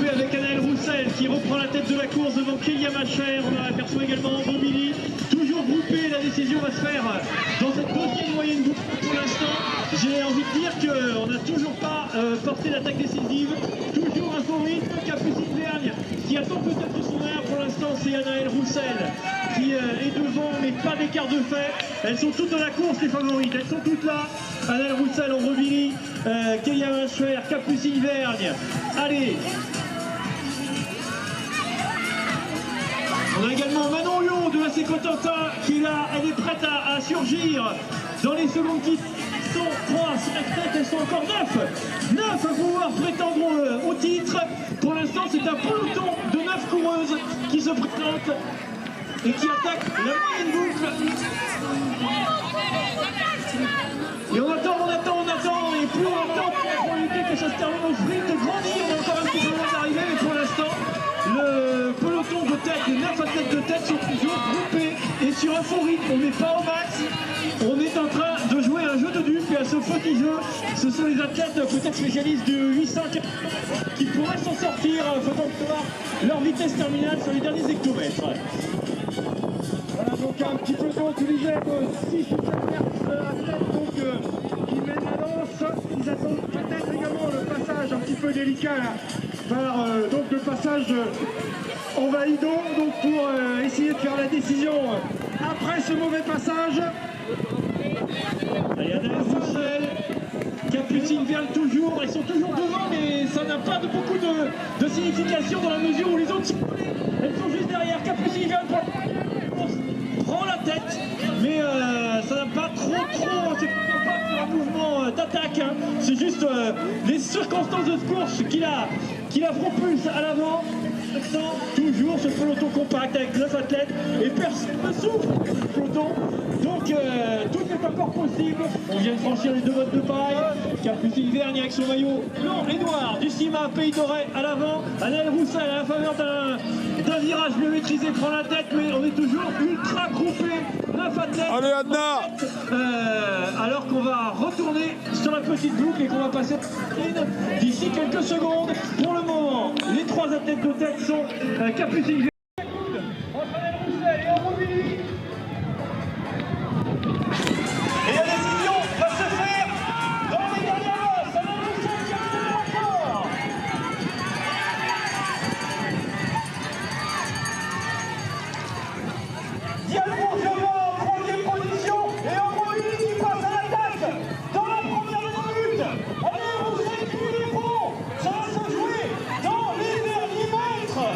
groupé avec Anaël Roussel qui reprend la tête de la course devant Kélia Macher. On aperçoit également Bobili. Toujours groupé, la décision va se faire dans cette deuxième moyenne boucle pour l'instant. J'ai envie de dire qu'on n'a toujours pas porté l'attaque décisive. Toujours un faux rythme, Capucine Vergne qui attend peut-être son air. Pour l'instant, c'est Anaël Roussel qui est devant, mais pas d'écart de fait. Elles sont toutes dans la course, les favorites. Elles sont toutes là. Anaël Roussel, Bobili, Kélia Macher, Capucine Vergne. Allez. On a également Manon Lyon de AC Cotentin qui est là, elle est prête à surgir dans les secondes qui sont 3 sur la tête, elles sont encore 9 à pouvoir prétendre au titre. Pour l'instant, c'est un peloton de 9 coureuses qui se présentent et qui attaquent la moyenne boucle. Et on attend, et plus on attend, pour éviter que ça se termine au sprint de grandir. On a encore un petit peu loin d'arriver, mais pour l'instant, le peloton de tête, les 9 athlètes de tête sont toujours groupés et sur un faux rythme. On n'est pas au max, on est en train de jouer un jeu de dupes et à ce petit jeu, ce sont les athlètes peut-être spécialistes du 800 qui pourraient s'en sortir, faisant voir leur vitesse terminale sur les derniers hectomètres. Voilà donc un petit peu d'eau, tu disais, 6 ou 7 athlètes donc, qui mènent la danse. Ils attendent peut-être également le passage un petit peu délicat là, par donc le passage en Validon, donc pour essayer de faire la décision après ce mauvais passage. Allez, Anaël Roussel, Capucine Vergne toujours, elles sont toujours devant, mais ça n'a pas beaucoup de signification dans la mesure où les autres sont collées. Elles sont juste derrière. Capucine Vergne prend la tête, mais ça n'a pas trop, c'est pas sur un mouvement d'attaque, hein. C'est juste les circonstances de course qui la propulse à l'avant. Toujours ce peloton compact avec 9 athlètes et personne ne souffre ce peloton, donc tout est encore possible. On vient de franchir les 2 mottes de paille. Capucine Vergne avec son maillot blanc et noir du CIMA Pays d'Auray à l'avant. Anaël Roussel à la faveur d'un virage mieux maîtrisé prend la tête, mais on est toujours ultra groupé, 9 athlètes. Allez Adna, alors qu'on va retourner sur la petite boucle et qu'on va passer d'ici quelques secondes. Pour le moment, les 3 athlètes de tête sont Capucine Vergne entre Anaël Roussel et Bobili. Et la décision va se faire dans les dernières noces. Anaël Roussel qui a encore. Diane Bourgeois en 3e position et Bobili qui passe à l'attaque dans la première minute. Anaël Roussel qui lui répond. Ça va se jouer dans les derniers mètres.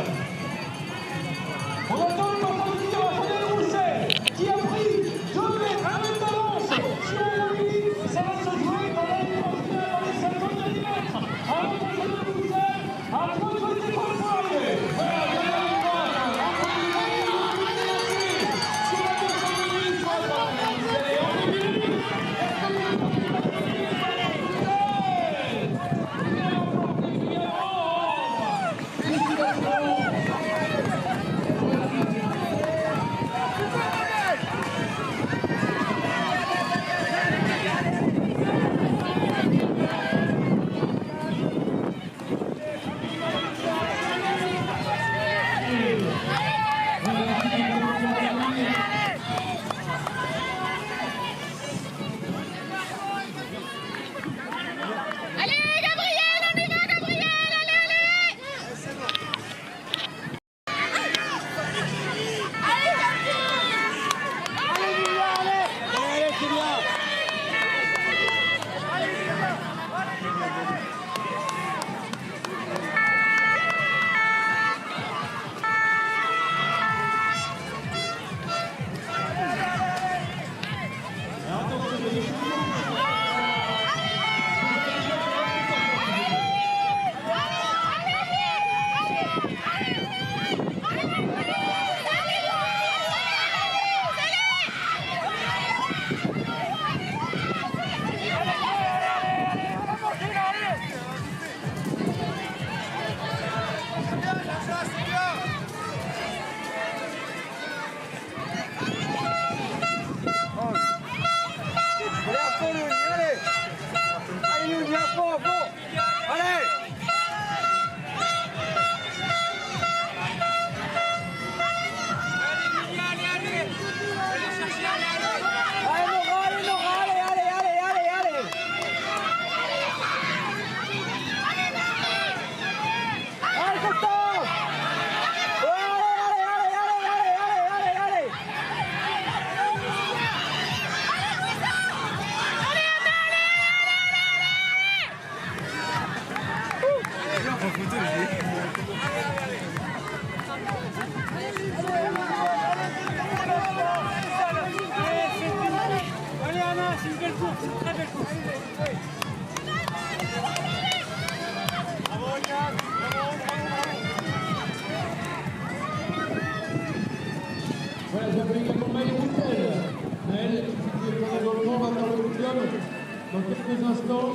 dans quelques instants.